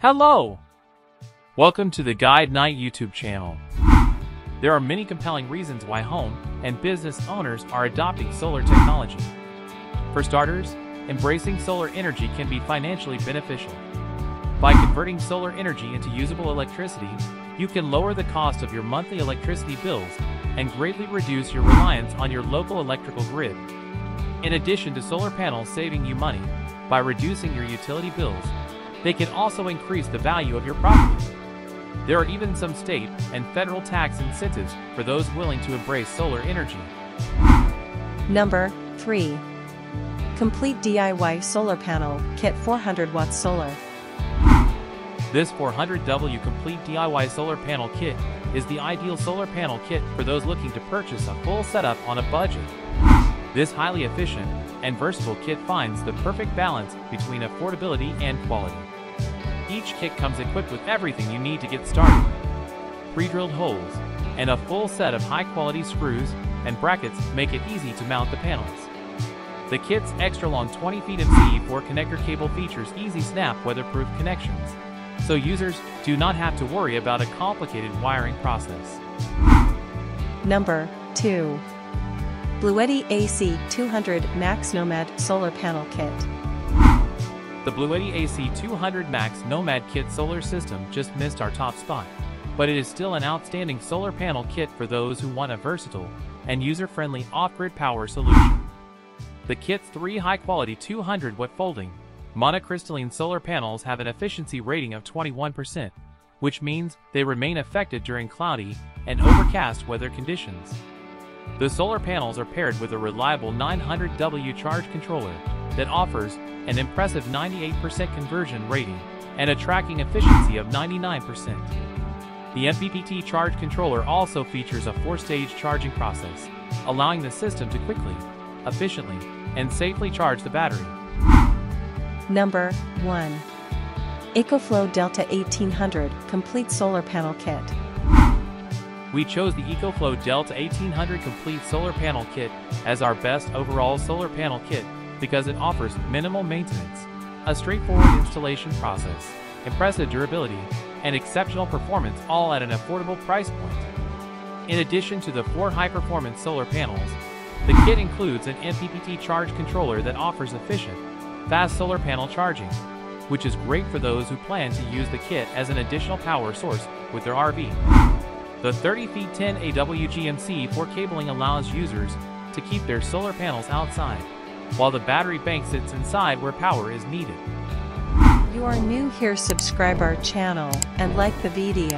Hello! Welcome to the GuideKnight YouTube channel. There are many compelling reasons why home and business owners are adopting solar technology. For starters, embracing solar energy can be financially beneficial. By converting solar energy into usable electricity, you can lower the cost of your monthly electricity bills and greatly reduce your reliance on your local electrical grid. In addition to solar panels saving you money by reducing your utility bills, they can also increase the value of your property. There are even some state and federal tax incentives for those willing to embrace solar energy. Number 3. Complete DIY Solar Panel Kit 400 Watts Solar. This 400W Complete DIY Solar Panel Kit is the ideal solar panel kit for those looking to purchase a full setup on a budget. This highly efficient and versatile kit finds the perfect balance between affordability and quality. Each kit comes equipped with everything you need to get started: pre-drilled holes and a full set of high-quality screws and brackets make it easy to mount the panels. The kit's extra-long 20 feet MC4 connector cable features easy snap weatherproof connections, so users do not have to worry about a complicated wiring process. Number 2. Bluetti AC 200 Max Nomad Solar Panel Kit. The Bluetti AC 200 Max Nomad Kit solar system just missed our top spot, but it is still an outstanding solar panel kit for those who want a versatile and user-friendly off-grid power solution. The kit's 3 high-quality 200-watt folding monocrystalline solar panels have an efficiency rating of 21%, which means they remain effective during cloudy and overcast weather conditions. The solar panels are paired with a reliable 900W charge controller that offers an impressive 98% conversion rating and a tracking efficiency of 99%. The MPPT charge controller also features a 4-stage charging process, allowing the system to quickly, efficiently, and safely charge the battery. Number 1. Ecoflow Delta 1800 Complete Solar Panel Kit. We chose the Ecoflow Delta 1800 Complete Solar Panel Kit as our best overall solar panel kit because it offers minimal maintenance, a straightforward installation process, impressive durability, and exceptional performance, all at an affordable price point. In addition to the 4 high-performance solar panels, the kit includes an MPPT charge controller that offers efficient, fast solar panel charging, which is great for those who plan to use the kit as an additional power source with their RV. The 30 feet 10 AWGMC4 cabling allows users to keep their solar panels outside, while the battery bank sits inside where power is needed. You are new here, subscribe our channel and like the video.